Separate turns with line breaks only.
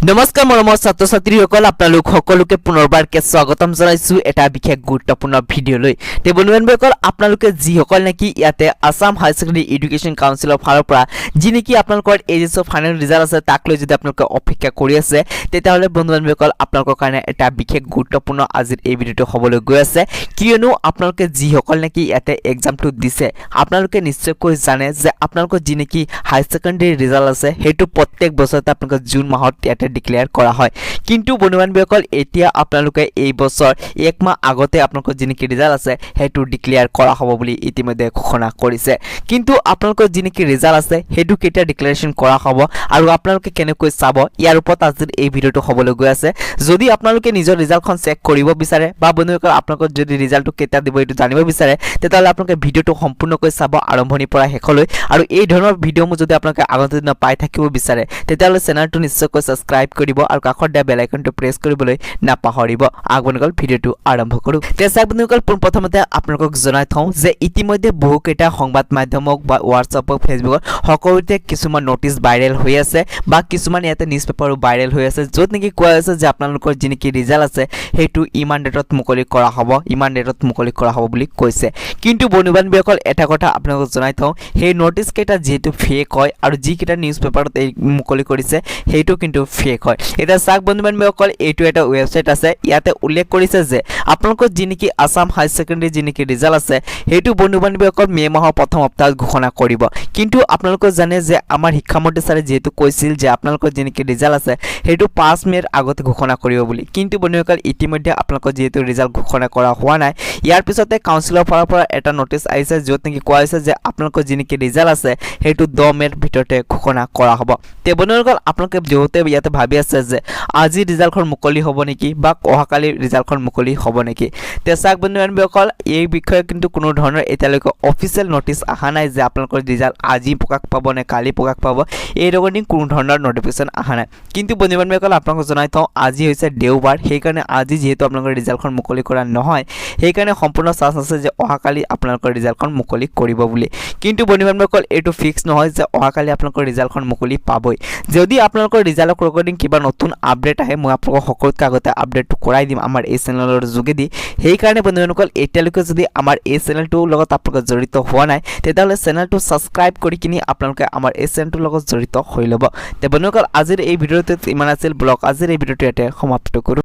নমস্কাৰ মৰমৰ ছাত্ৰ ছাত্ৰীসকল আপোনালোক সকলোকে পুনৰবাৰকে স্বাগতম জনাইছো এটা বিশেষ গুৰুত্বপূৰ্ণ ভিডিঅ'লৈ তে বন্ধুবান্ধৱীসকল আপোনালোকে যিসকল নেকি ইয়াতে আসাম হাই সেকেন্ডাৰী এডুকেশ্যন কাউন্সিলৰ ফালৰ পৰা যি নেকি আপোনালোকৰ এইচএছৰ ফাইনেল ৰিজাল্ট আছে তাক লৈ যদি আপোনালোকে অপেক্ষা কৰি আছে তেতিয়াহ'লে বন্ধুবান্ধৱীসকল আপোনালোকৰ কাৰণে এটা বিশেষ গুৰুত্বপূৰ্ণ আজিৰ এই ভিডিঅ'টো হ'বলৈ গৈ আছে কিয়নো আপোনালোকে যিসকল নেকি ইয়াতে এক্সামটো দিছে আপোনালোকে নিশ্চয়কৈ জানে যে আপোনালোকৰ যি নেকি হাই সেকেন্ডাৰী ৰিজাল্ট আছে হেতু প্ৰত্যেক বছৰতে আপোনালোকৰ জুন মাহত ইয়াতে ডিক্লেয়াৰ কৰা হয় কিন্তু বন্ধুবান্ধৱীসকল এতিয়া আপোনালোকে এই বছৰ এক মাহ আগতে আপোনালোকৰ যি নেকি ৰিজাল্ট আছে হেতু ডিক্লেয়াৰ কৰা হ'ব বুলি ইতিমধ্যে ঘোষণা কৰিছে কিন্তু আপোনালোকৰ যি নেকি ৰিজাল্ট আছে হেতু কেতিয়া ডিক্লেৰেশ্যন কৰা হ'ব আৰু আপোনালোকে কেনেকৈ চাব ইয়াৰ ওপৰত আজিৰ এই ভিডিঅ'টো হ'বলৈ গৈ আছে যদি আপোনালোকে নিজৰ ৰিজাল্টখন চেক কৰিব বিচাৰে বা বন্ধুসকল আপোনালোকৰ যদি ৰিজাল্টটো কেতিয়া দিব এইটো জানিব বিচাৰে তেতিয়াহ'লে আপোনালোকে ভিডিঅ'টো সম্পূৰ্ণকৈ চাব আৰম্ভণিৰ পৰা শেষলৈ আৰু এই ধৰণৰ ভিডিঅ'সমূহ যদি আপোনালোকে আগতে দিনা পাই থাকিব বিচাৰে তেতিয়াহ'লে চেনেলটো নিশ্চয়কৈ সাবস্ক্ৰাইব কৰিব আৰু কাষত দিয়া বেল আইকনটো প্ৰেছ কৰিবলৈ নাপাহৰিব আগবনগল ভিডিঅ'টো আৰম্ভ কৰো তেছা বন্ধুসকল প্ৰথমতে আপোনালোকক জনাই থওঁ যে ইতিমধ্যে বহুকেইটা সংবাদ মাধ্যমক বা হোৱাটছআপক ফেচবুকত সকলোতে কিছুমান নটিচ ভাইৰেল হৈ আছে বা কিছুমান ইয়াতে নিউজ পেপাৰো ভাইৰেল হৈ আছে য'ত নেকি কোৱা হৈছে যে আপোনালোকৰ যি নেকি ৰিজাল্ট আছে হেতু ইমান ডেটত মুকলি কৰা হ'ব বুলি কৈছে কিন্তু বন্ধুবান্ধৱীসকল এটা কথা আপোনালোকক জনাই থওঁ সেই নটিচ কেইটা যেহেতু ফেক হয় আৰু যি কেইটা নিউজ পেপাৰত এই মুকলি কৰিছে হেতু কিন্তু ফেক হয় এটা চাক বন্ধুবান্ধৱীসকল এইটো এটা ওয়েবসাইট আছে ইয়াতে উল্লেখ কৰিছে যে আপোনালোকৰ যি নেকি আসাম হাই সেকেন্ডাৰী যি নেকি ৰিজাল্ট আছে হেতু বন্ধুবান্ধৱীসকল মে মাহৰ প্ৰথম সপ্তাহত ঘোষণা কৰিব কিন্তু আপোনালোকে জানে যে আমাৰ শিক্ষামন্ত্ৰী ছাৰে যেহেতু কৈছিল যে আপোনালোকৰ যি নেকি ৰিজাল্ট আছে হেতু 5 মেৰ আগতে ঘোষণা কৰিব বুলি কিন্তু বন্ধুসকল ইতিমধ্যে আপোনালোকৰ যেহেতু ৰিজাল্ট ঘোষণা কৰা হোৱা নাই ইয়াৰ পিছতে কাউন্সিলৰ ফালৰ পৰা এটা নটিচ আহিছে য'ত নেকি কোৱা হৈছে যে আপোনালোকৰ যি নেকি ৰিজাল্ট আছে হেতু 10 মেৰ ভিতৰতে ঘোষণা কৰা হ'ব তে বন্ধুসকল আপোনালোকে যেহেতু ইয়াতে ভাবি আছে যে আজি ৰিজাল্টখন মুকলি হ'ব নেকি বা অহাকালি ৰিজাল্টখন মুকলি হ'ব নেকি তে চাক বন্ধুসকল এই বিষয়ে কিন্তু কোনো ধৰণৰ এতিয়ালৈকে অফিচিয়েল নটিচ আহা নাই যে আপোনালোকৰ ৰিজাল্ট আজি প্ৰকাশ পাব নে কালি প্ৰকাশ পাব এই ৰেকৰ্ডিং কোনো ধৰণৰ নটিফিকেশ্যন আহা নাই কিন্তু বন্ধুসকল আপোনালোকক জনাই থওঁ আজি হৈছে দেওবাৰ সেইকাৰণে আজি যেহেতু আপোনালোকৰ ৰিজাল্টখন মুকলি কৰা নহয় সেইকাৰণে সম্পূৰ্ণ চান্স আছে যে অহাকালি আপোনালোকৰ ৰিজাল্টখন মুকলি কৰিব বুলি কিন্তু বন্ধুসকল এইটো ফিক্স নহয় যে অহাকালি আপোনালোকৰ ৰিজাল্টখন মুকলি পাবই যদি আপোনালোকৰ ৰিজাল্টৰ ৰেকৰ্ডিং কিবা নতুন আপডেট আহে মই আপোনালোকক সকলোতকৈ আগতে আপডেটটো কৰাই দিম আমাৰ এই চেনেলৰ যোগেদি সেইকাৰণে বন্ধুসকল এতিয়ালৈকে যদি আমাৰ এই চেনেলটোৰ লগত আপোনালোকে জড়িত হোৱা নাই তেতিয়াহ'লে চেনেলটো সাবস্ক্ৰাইব কৰি কিনি আপোনালোকে আমাৰ এই চেনেলটোৰ লগত জড়িত হৈ ল'ব তে বন্ধুসকল আজিৰ এই ভিডিঅ'টোত ইমান আছিল ব্লগ আজিৰ এই ভিডিঅ'টো ইয়াতে সমাপ্ত কৰোঁ।